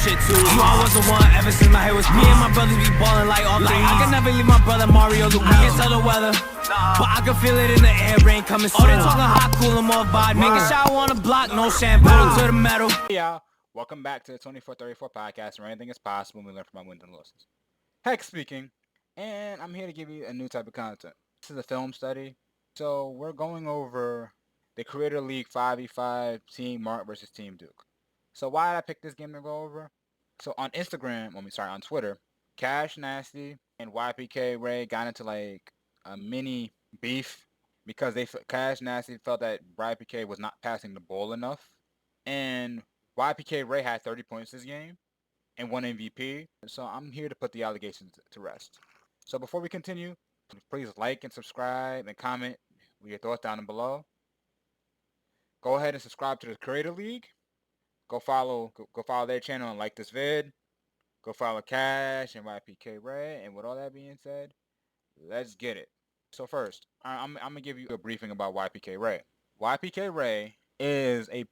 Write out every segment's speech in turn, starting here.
shit too. You I was the one ever since my hair was me and my brothers be ballin' like all three. I can never leave my brother Mario Luke. I can't tell the weather, but I can feel it in the air, rain coming soon. Oh, they talking hot, cool, I'm all vibe. Making shower on the block, no shampoo to the metal. Hey y'all, welcome back to the 2434 podcast where anything is possible and we learn from our wins and losses. Heck speaking, and I'm here to give you a new type of content. This is a film study, so we're going over the Creator League 5v5 Team Mark versus Team Duke. So why did I pick this game to go over? So on Instagram, on Twitter, Cash Nasty and YPK Raye got into like a mini beef because Cash Nasty felt that YPK was not passing the ball enough. And YPK Raye had 30 points this game and won MVP. So I'm here to put the allegations to rest. So before we continue, please like and subscribe and comment with your thoughts down below. Go ahead and subscribe to the Creator League. Go follow their channel and like this vid. Go follow Cash and YPK Raye. And with all that being said, let's get it. So first, I'm gonna give you a briefing about YPK Raye. YPK Raye is a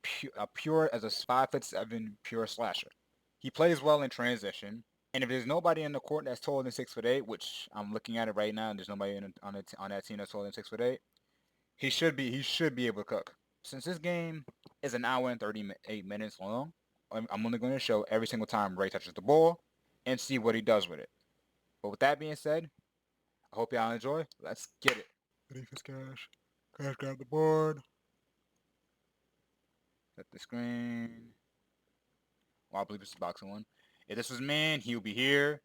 pure as a 5'7" pure slasher. He plays well in transition, and if there's nobody in the court that's taller than 6'8", which I'm looking at it right now, and there's nobody on that team that's taller than 6'8", he should be able to cook. Since this game is an hour and 38 minutes long, I'm only going to show every single time Raye touches the ball and see what he does with it. But with that being said, I hope y'all enjoy. Let's get it. Ready for Cash. Cash grab the board. Set the screen. Well, I believe this is boxing one. If this was man, he'll be here.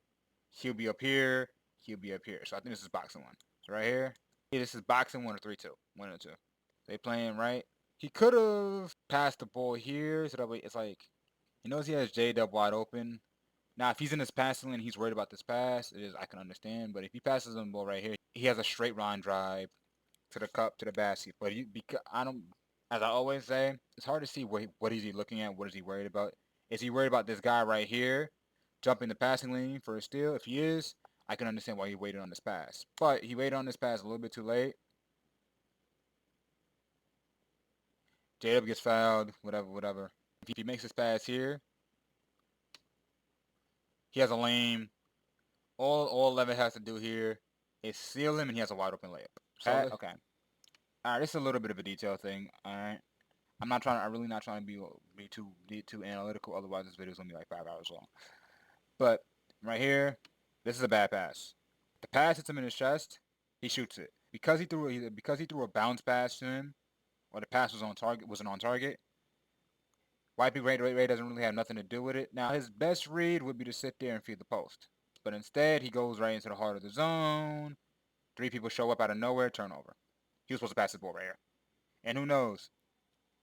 He'll be up here. He'll be up here. So I think this is boxing one. So right here. Yeah, this is boxing 1 or 3-2. 1 or 2. They playing right. He could have passed the ball here. So that way it's like, he knows he has J-Dub wide open. Now, if he's in his passing lane, he's worried about this pass. I can understand. But if he passes the ball right here, he has a straight line drive to the cup, to the basket. But as I always say, it's hard to see what is he looking at. What is he worried about? Is he worried about this guy right here jumping the passing lane for a steal? If he is, I can understand why he waited on this pass. But he waited on this pass a little bit too late. J-Dub gets fouled, whatever. If he makes this pass here, he has a lane. All Levitt has to do here is seal him, and he has a wide open layup. So, okay. All right, this is a little bit of a detail thing. All right, I'm really not trying to be too analytical. Otherwise, this video is gonna be like 5 hours long. But right here, this is a bad pass. The pass hits him in his chest. He shoots it because he threw a bounce pass to him, or the pass wasn't on target. YPK Raye doesn't really have nothing to do with it. Now, his best read would be to sit there and feed the post. But instead, he goes right into the heart of the zone. 3 people show up out of nowhere, turnover. He was supposed to pass the ball right here. And who knows?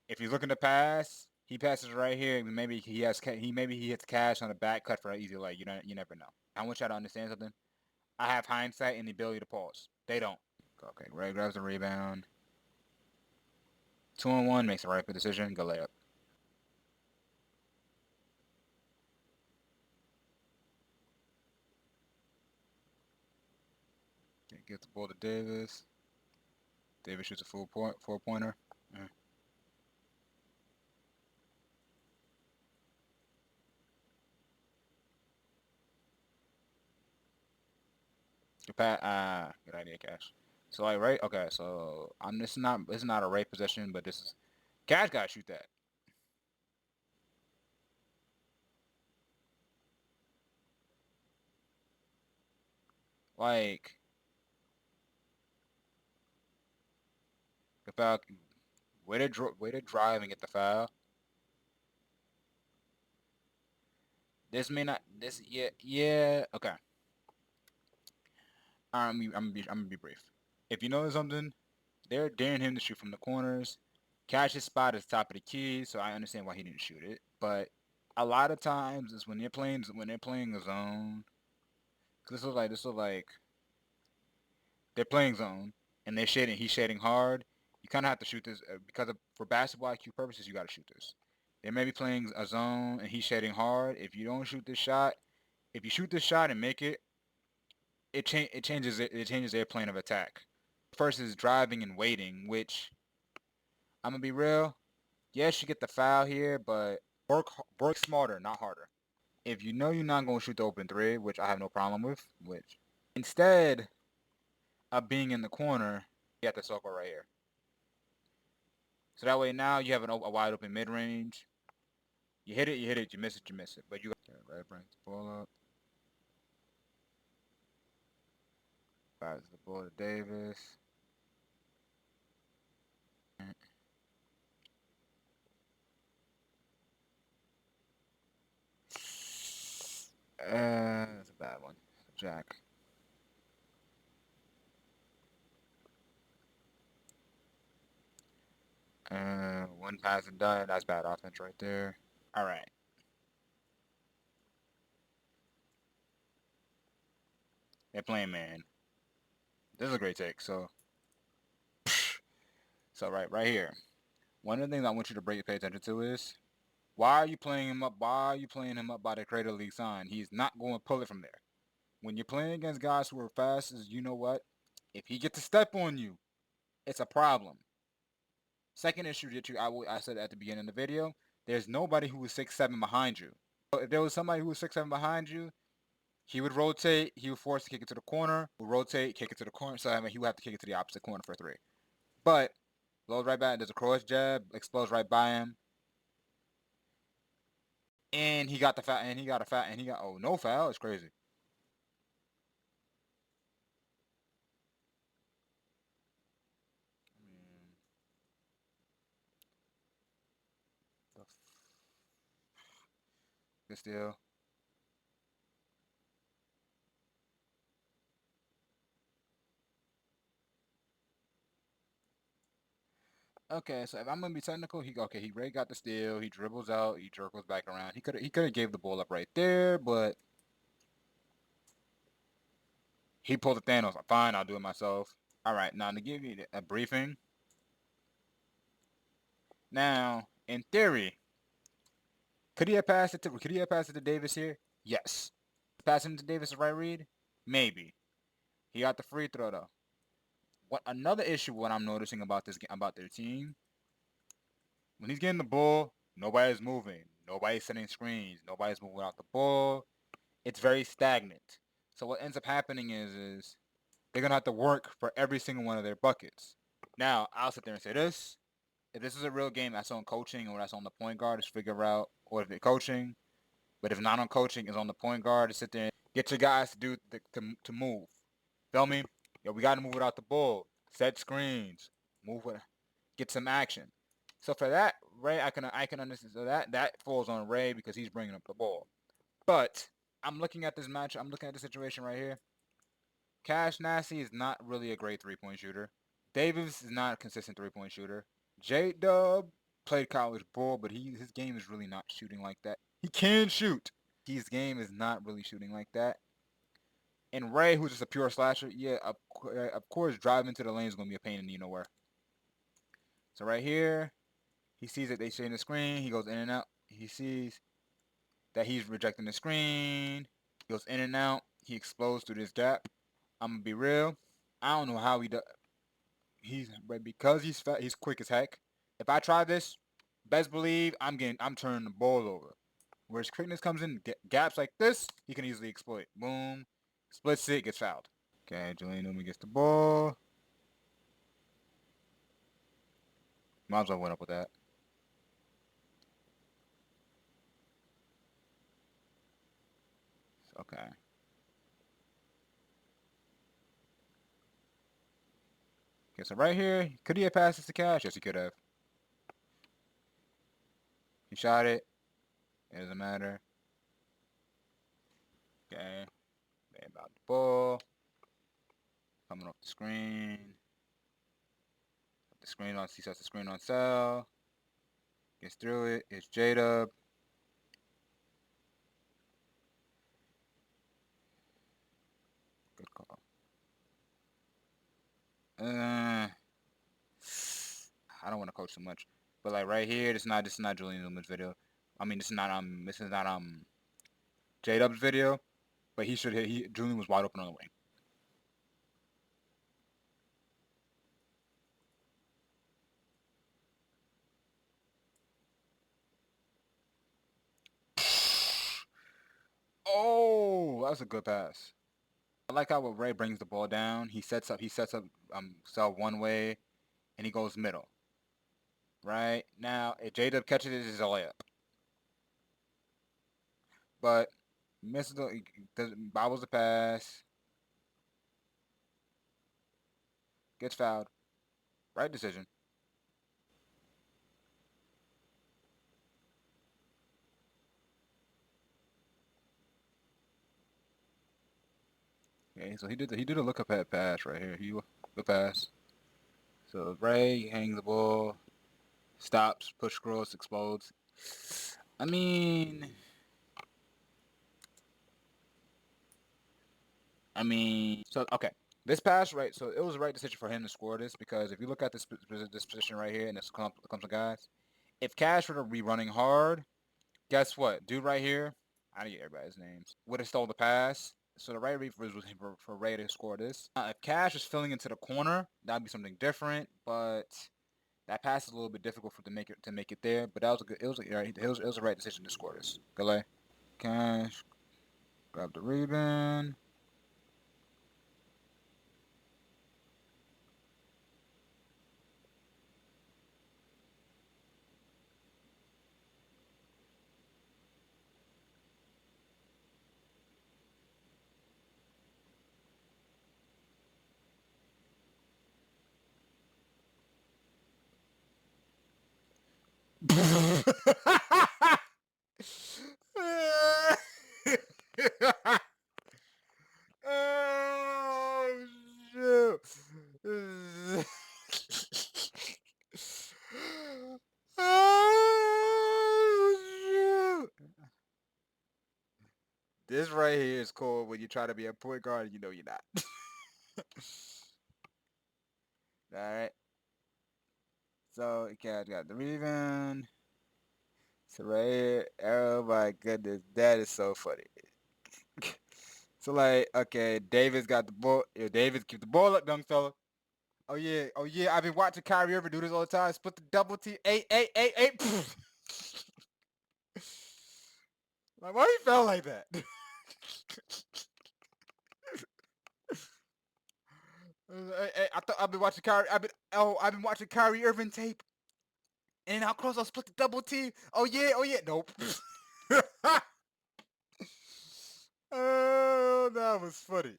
If he's looking to pass, he passes right here. Maybe he hits Cash on the back cut for an easy leg. You never know. I want y'all to understand something. I have hindsight and the ability to pause. They don't. Okay, Raye grabs the rebound. 2-on-1, makes the right decision. Go layup. Gets the ball to Davis. Davis shoots a four-pointer. Good idea, Cash. So like right, okay. So this is not a Raye possession, but this is Cash gotta shoot that. Like the foul, way to drive and get the foul. This may not. This yeah. Okay. I'm gonna be brief. If you know something, they're daring him to shoot from the corners. Cash's spot is top of the key, so I understand why he didn't shoot it. But a lot of times it's when they're playing a zone. This looks like they're playing zone and he's shading hard. You kind of have to shoot this because for basketball IQ purposes, you got to shoot this. They may be playing a zone and he's shading hard. If you don't shoot this shot, if you shoot this shot and make it, it changes their plane of attack. First is driving and waiting, which I'm gonna be real. Yes, you get the foul here, but work smarter, not harder. if you know you're not going to shoot the open three, which I have no problem with, which instead of being in the corner, you have to circle right here. So that way now you have a wide open mid-range. You hit it, you miss it, you miss it. But you got right, brings the ball up. Passes the ball to Davis. That's a bad one. Jack. One pass and done. That's bad offense right there. All right. They're playing man. This is a great take. So right here. One of the things I want you to pay attention to is why are you playing him up? Why are you playing him up by the cradle league sign? He's not going to pull it from there. When you're playing against guys who are fast, is you know what? If he gets a step on you, it's a problem. Second issue that I said at the beginning of the video, there's nobody who was 6'7" behind you. So if there was somebody who was 6'7" behind you, he would rotate, he would force to kick it to the corner, would rotate, kick it to the corner, so I mean he would have to kick it to the opposite corner for three. But blows right back, there's a cross jab, explodes right by him. And he got oh no foul, it's crazy. Good steal. Okay, so if I'm gonna be technical, he Ray got the steal, he dribbles out, he jerkles back around. He could have gave the ball up right there, but he pulled the Thanos. Fine, I'll do it myself. All right, now to give you a briefing. Now, in theory, could he have passed it to Davis here? Yes. Passing to Davis the right read? Maybe. He got the free throw though. What another issue what I'm noticing about their team, when he's getting the ball, nobody's moving. Nobody's setting screens. Nobody's moving out the ball. It's very stagnant. So what ends up happening is they're gonna have to work for every single one of their buckets. Now, I'll sit there and say this. If this is a real game that's on coaching or that's on the point guard, is figure out, or if it's coaching, but if not on coaching, it's on the point guard to sit there and get your guys to do to move. Feel me? Yo, we got to move without the ball. Set screens. Move with, get some action. So for that, Ray, I can understand. So that falls on Ray because he's bringing up the ball. But I'm looking at this match. I'm looking at the situation right here. Cash Nasty is not really a great 3-point shooter. Davis is not a consistent 3-point shooter. J-Dub played college ball, but his game is really not shooting like that. He can shoot. His game is not really shooting like that. And Ray, who's just a pure slasher, yeah, of course, driving into the lane is going to be a pain in the nowhere. So right here, he sees that they shade the screen. He goes in and out. He sees that he's rejecting the screen. He goes in and out. He explodes through this gap. I'm going to be real. I don't know how he does. Because he's fat, he's quick as heck. If I try this, best believe I'm turning the ball over. Where his quickness comes in, gaps like this, he can easily exploit. Boom, splits it, gets fouled. Okay, Julian Newman gets the ball. Might as well went up with that. Okay. Okay, so right here, could he have passed this to Cash? Yes, he could have. He shot it. It doesn't matter. Okay. They about the ball. Coming off the screen. He sets the screen on Cell. Gets through it. It's J-Dub. Good call. I don't want to coach too much, but like right here, this is not Julian Newman's video. I mean, this is not J-Dub's video, but Julian was wide open on the wing. Well, that's a good pass. I like how when Raye brings the ball down, he sets up Cell one way, and he goes middle. Right now, if J-Dub catches it, it's a layup. But misses bobbles the pass, gets fouled. Right decision. Okay, so he did a look up at pass right here. The pass. So Raye hangs the ball, stops, push cross, explodes. I mean, so okay. This pass, right? So it was the right decision for him to score this because if you look at this position right here and this comes of guys, if Cash were to be running hard, guess what? Dude right here, I don't get everybody's names, would have stole the pass. So the right read was for Raye to score this. If Cash was filling into the corner, that'd be something different. But that pass is a little bit difficult for to make it there. But that was a good. It was a right decision to score this. Galay, Cash, grab the rebound. Oh shoot! Oh shoot! This right here is cool when you try to be a point guard and you know you're not. All right. So Cat got the rebound. So right here, oh my goodness, that is so funny. So like, okay, Davis got the ball. Yo, Davis, keep the ball up, young fella. Oh yeah, oh yeah. I've been watching Kyrie Irving do this all the time. Split the double T. Eight. Like, why he fell like that? I thought I've been watching Kyrie. I've been watching Kyrie Irving tape. And how close I'll split the double T. Oh yeah. Nope. Oh, that was funny.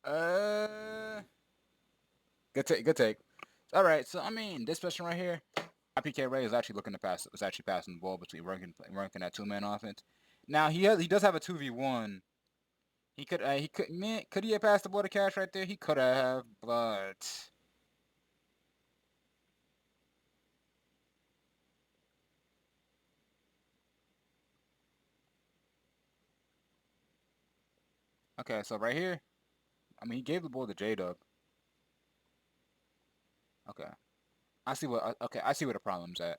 Uh, good take. All right, so I mean, this person right here, YPK Raye is actually looking to pass. Was actually passing the ball between working that two-man offense. Now he does have a 2v1. Could he have passed the ball to Cash right there? He could have, but okay. So right here, I mean, he gave the ball to J-Dub. Okay, I see where the problem's at.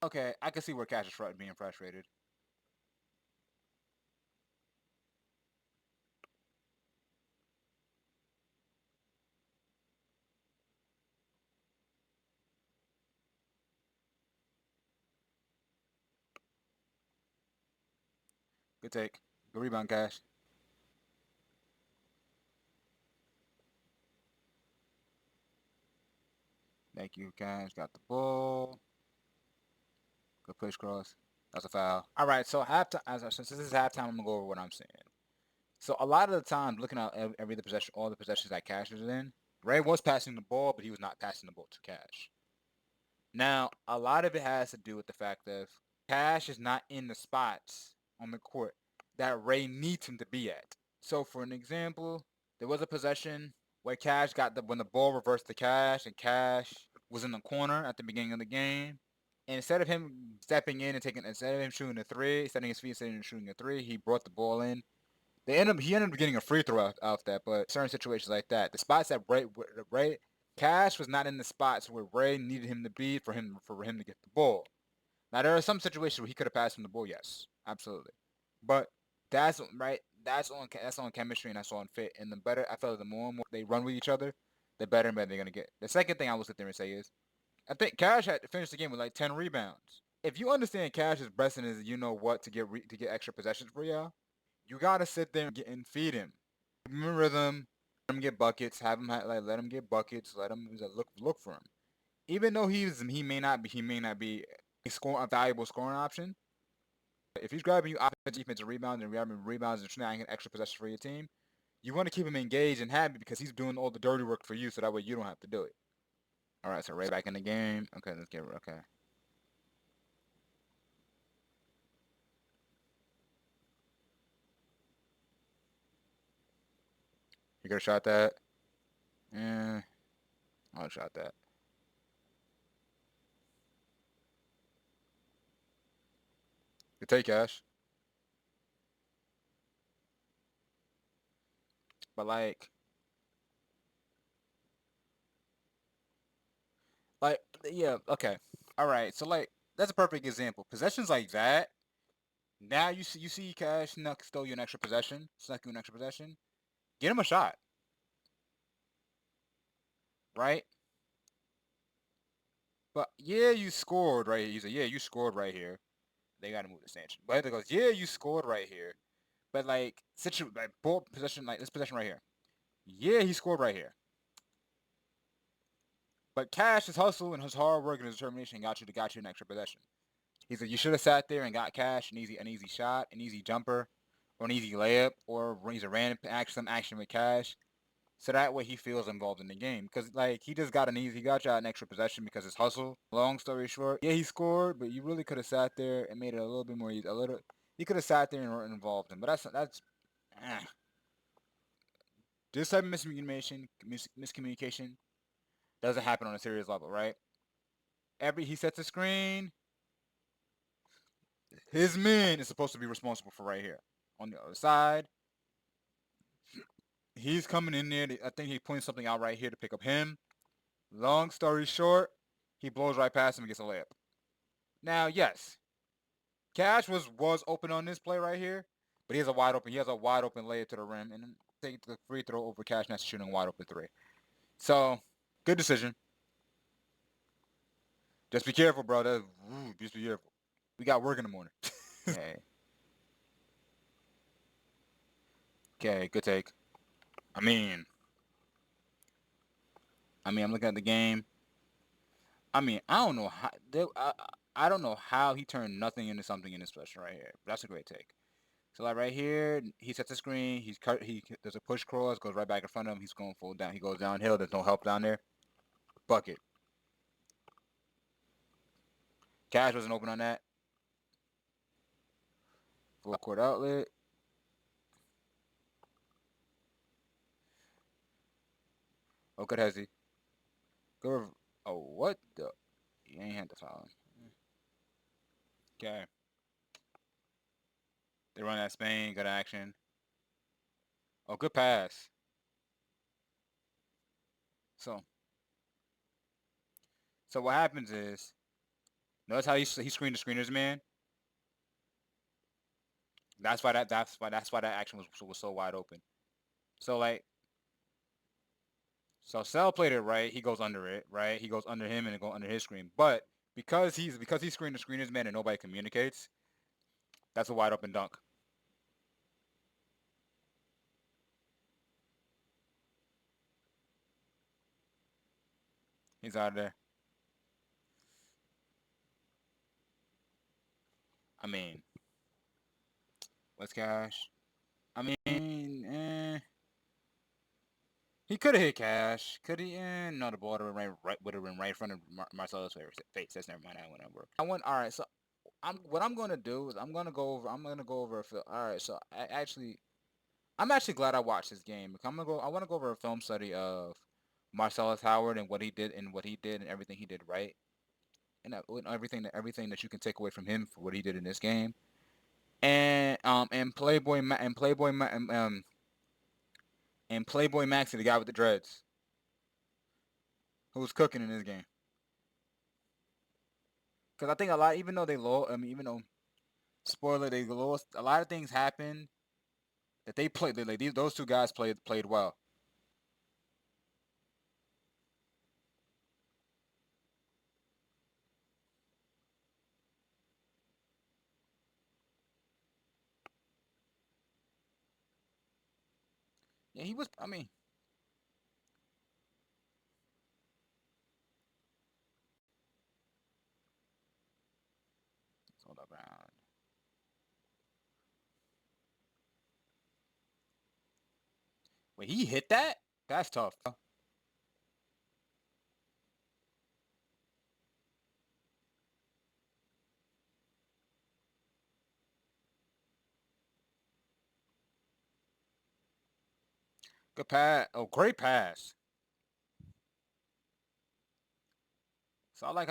Okay, I can see where Cash is being frustrated. Good take. Good rebound, Cash. Thank you, Cash. Got the ball. Good push cross. That's a foul. All right, so since this is halftime, I'm gonna go over what I'm saying. So a lot of the time, looking at all the possessions that Cash is in, Raye was passing the ball, but he was not passing the ball to Cash. Now, a lot of it has to do with the fact that Cash is not in the spots on the court that Raye needs him to be at. So, for an example, there was a possession where when the ball reversed to Cash, and Cash was in the corner at the beginning of the game. And instead of him stepping in and instead of him shooting a three, setting his feet, instead of shooting a three, he brought the ball in. He ended up getting a free throw out that, but certain situations like that, the spots that Raye Cash was not in the spots where Raye needed him to be for him to get the ball. Now there are some situations where he could have passed him the ball, yes, absolutely, but that's right. That's on chemistry and that's on fit. And the better I feel, the more and more they run with each other, the better and better they're gonna get. The second thing I will sit there and say is, I think Cash had to finish the game with like 10 rebounds. If you understand Cash's blessing is you know what to get extra possessions for y'all, you gotta sit there and feed him. Give him a rhythm, let him get buckets, let him get buckets, let him look for him. Even though he may not be a valuable scoring option. If he's grabbing you offensive, defensive rebounds and grabbing rebounds and trying to get extra possessions for your team, you want to keep him engaged and happy because he's doing all the dirty work for you, so that way you don't have to do it. All right, so Raye back in the game. Okay, let's get okay. He could have shot that. Yeah, I would have shot that. Good take, Cash. But yeah, okay, all right. So that's a perfect example. Possessions like that. Now you see Cash stole you an extra possession, snuck you an extra possession. Get him a shot, right? But yeah, you scored right here. You say, yeah, you scored right here. They got to move the stanchion. But it goes, yeah, you scored right here. But ball possession, like this possession right here. Yeah, he scored right here. But Cash, his hustle and his hard work and his determination got you an extra possession. He said you should have sat there and got Cash an easy shot, an easy jumper, or an easy layup, or he's a random some action with Cash. So that way he feels involved in the game. Because he just he got you an extra possession because his hustle. Long story short, yeah, he scored, but you really could have sat there and made it a little bit more easy. You could have sat there and involved him. But that's eh. This type of miscommunication doesn't happen on a serious level, right? He sets a screen. His man is supposed to be responsible for right here. On the other side, he's coming in there. I think he points something out right here to pick up him. Long story short, he blows right past him and gets a layup. Now, yes, Cash was open on this play right here, but he has a wide open layup to the rim and take the free throw over Cash and that's shooting a wide open three. So, good decision. Just be careful, bro. Just be careful. We got work in the morning. Okay. Okay, good take. I mean, I'm looking at the game. I don't know how I don't know how he turned nothing into something in this possession right here. But that's a great take. So right here, he sets a screen. He does a push cross, goes right back in front of him. He's going full down. He goes downhill. There's no help down there. Bucket. Cash wasn't open on that. Full court outlet. Oh, good Hezzy. Good. Oh, what the? You ain't had to foul him. Okay. They run that Spain. Good action. Oh, good pass. So what happens is, notice how he screened the screeners, man. That's why that action was so wide open. So Cell played it right. He goes under it, right? He goes under him and it go under his screen. But because he screened the screeners, man, and nobody communicates, that's a wide open dunk. He's out of there. I mean, what's Cash? I mean, he could have hit Cash. Could he? No, the ball would have been right in front of Marcelo's face. That's never mind. That wouldn't work. All right. So what I'm gonna do is I'm gonna go over a film. All right. So I'm actually glad I watched this game because I want to go over a film study of Marcellus Howard and what he did and everything he did right. everything that you can take away from him for what he did in this game. And Playboy Maxie, the guy with the dreads, who was cooking in this game. Because I think a lot, even though they lost, even though spoiler, they lost, a lot of things happened that they played. Those two guys played well. Yeah, he was. Hold up, around. Wait, he hit that? That's tough. Good pass. Oh, great pass. So I like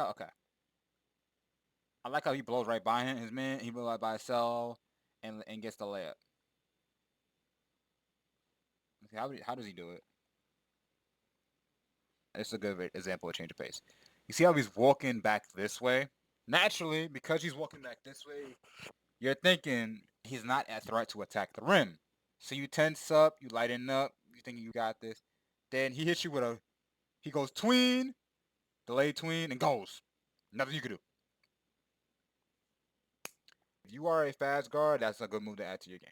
how he blows right by him. His man, he blows right by himself and gets the layup. How does he do it? It's a good example of change of pace. You see how he's walking back this way? Naturally, because he's walking back this way, you're thinking he's not a threat to attack the rim. So you tense up, you lighten up, you think you got this. Then he hits you he goes tween, delayed tween, and goes. Nothing you can do. If you are a fast guard, that's a good move to add to your game.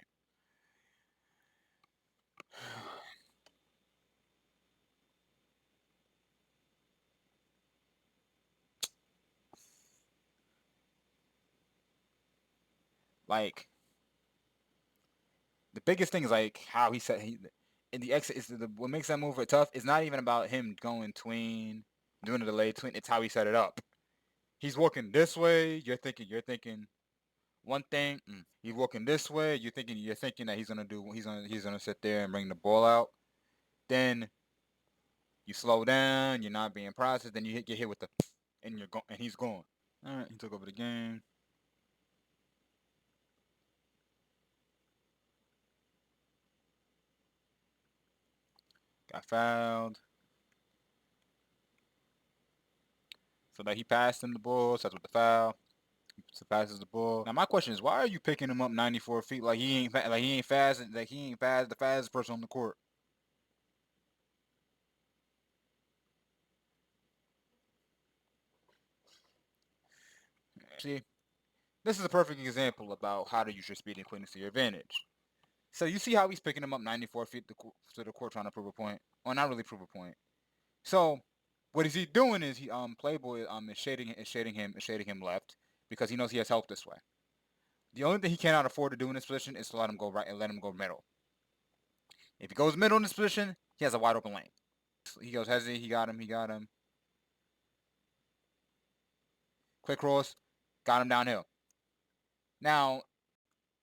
Like, the biggest thing is like how he said in the exit is what makes that move tough. It's not even about him going tween, doing a delayed tween. It's how he set it up. He's walking this way. You're thinking one thing. He's walking this way. You're thinking that he's gonna sit there and bring the ball out. Then you slow down. You're not being processed. Then get hit with the and you're going and he's gone. All right, he took over the game. Got fouled. So that he passed him the ball. So that's with the foul. So passes the ball. Now my question is, why are you picking him up 94 feet like he ain't fast, like he ain't fast, the fastest person on the court? See, this is a perfect example about how to use your speed and quickness to your advantage. So you see how he's picking him up 94 feet to the court trying to prove a point. Well, not really prove a point. So what is he doing is Playboy is shading him left because he knows he has help this way. The only thing he cannot afford to do in this position is to let him go right and let him go middle. If he goes middle in this position, he has a wide open lane. He goes hesitate, he got him. Quick cross, got him downhill. Now,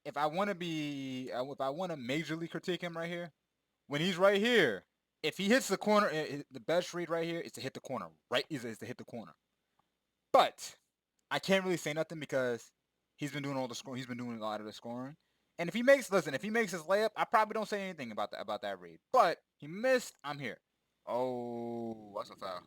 if I want to majorly critique him right here, when he's right here, if he hits the corner, the best read right here is to hit the corner. Right is to hit the corner. But I can't really say nothing because he's been doing all the scoring. He's been doing a lot of the scoring. And if he makes his layup, I probably don't say anything about that read. But he missed. I'm here. Oh, that's a foul.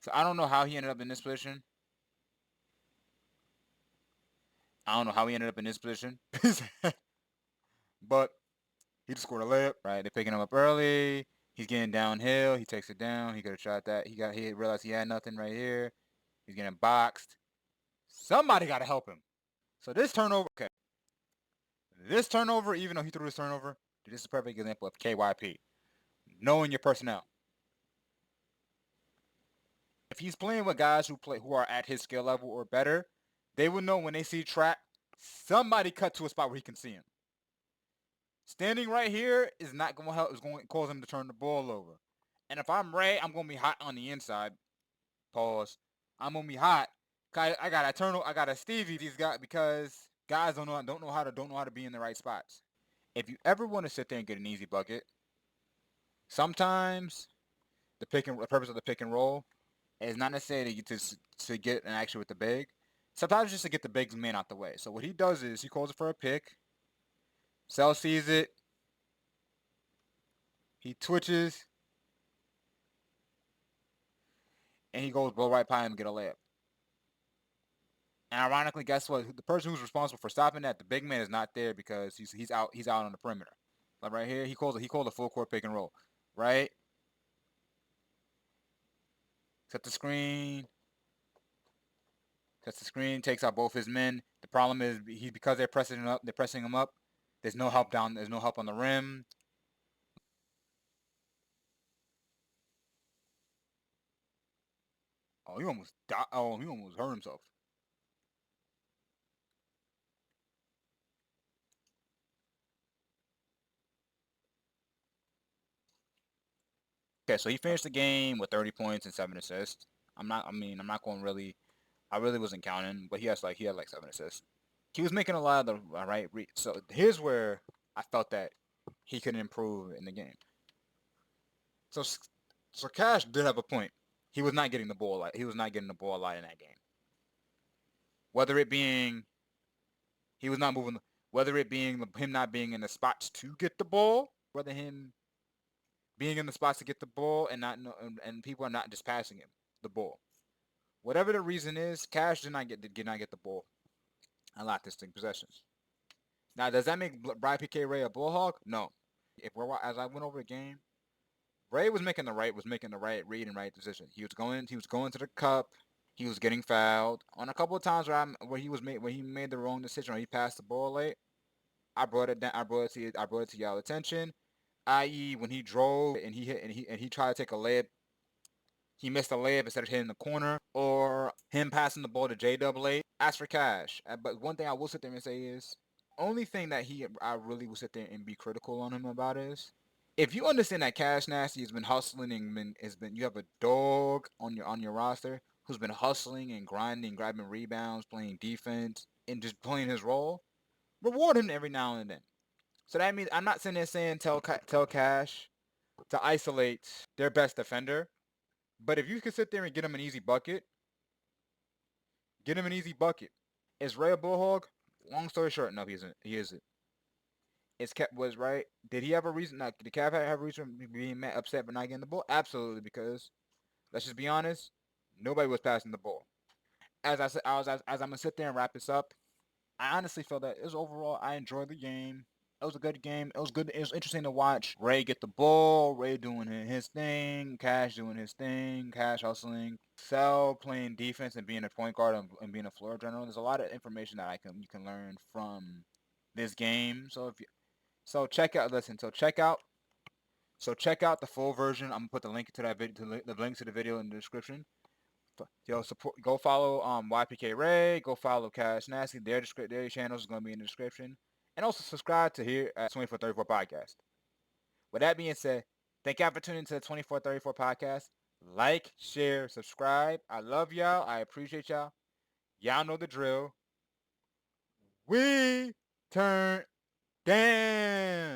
So I don't know how he ended up in this position. I don't know how he ended up in this position. But he just scored a layup, right? They're picking him up early. He's getting downhill. He takes it down. He could have shot that. He realized he had nothing right here. He's getting boxed. Somebody got to help him. So this turnover, okay. This turnover, even though he threw this turnover, this is a perfect example of KYP. Knowing your personnel. If he's playing with guys who are at his skill level or better, they will know when they see trap, somebody cut to a spot where he can see him. Standing right here is not going to help. It's going to cause him to turn the ball over. And if I'm Raye, I'm going to be hot on the inside. Pause. I'm going to be hot. I got to Stevie these guys because guys don't know how to be in the right spots. if you ever want to sit there and get an easy bucket, sometimes the purpose of the pick and roll is not necessarily to get an action with the big. Sometimes just to get the big's man out the way. So what he does is he calls it for a pick. Cell sees it. He twitches. And he goes blow right by him and get a layup. And ironically, guess what? The person who's responsible for stopping that, the big man, is not there because he's out on the perimeter. Like right here, he called a full court pick and roll. Right? Set the screen. Sets the screen, takes out both his men. The problem is because they're pressing him up. There's no help on the rim. Oh, he almost died. Oh, he almost hurt himself. Okay, so he finished the game with 30 points and 7 assists. I'm not going really. I really wasn't counting, but he had like 7 assists. He was making a lot of the right read. So here's where I felt that he could improve in the game. So Cash did have a point. He was not getting the ball. He was not getting the ball a lot in that game. Whether it being he was not moving, whether it being him not being in the spots to get the ball, whether him being in the spots to get the ball and people are not just passing him the ball. Whatever the reason is, Cash did not get the ball a lot distinct possessions. Now, does that make YPK Raye a bull hog? No. As I went over the game, Raye was making the right read and right decision. He was going to the cup. He was getting fouled on a couple of times where he made the wrong decision or he passed the ball late. I brought it to y'all attention. I.e., when he drove and he tried to take a layup, he missed a layup instead of hitting the corner, or him passing the ball to JAA. As for Cash, but one thing I will sit there and say is, only thing that I really will sit there and be critical on him about is, if you understand that Cash Nasty has been hustling and you have a dog on your roster who's been hustling and grinding, grabbing rebounds, playing defense, and just playing his role, reward him every now and then. So that means I'm not sitting there saying tell Cash to isolate their best defender, but if you can sit there and get him an easy bucket, get him an easy bucket. Is Raye a bullhog? Long story short, no, he isn't. He isn't. Was right. Did he have a reason? Did Cav have a reason for being upset but not getting the ball? Absolutely, because let's just be honest, nobody was passing the ball. As I said, as I'm gonna sit there and wrap this up, I honestly felt that I enjoyed the game. It was a good game. It was good. It was interesting to watch Raye get the ball, Raye doing his thing, Cash doing his thing, Cash hustling, Cell playing defense and being a point guard and being a floor general. There's a lot of information that you can learn from this game. Check out the full version. I'm gonna put the link to that video, the link to the video in the description. Go follow YPK Raye. Go follow Cash Nasty. Their channels is gonna be in the description, and also subscribe to here at 2434 Podcast. With that being said, thank y'all for tuning into the 2434 Podcast. Like, share, subscribe. I love y'all. I appreciate y'all. Y'all know the drill. We turn down.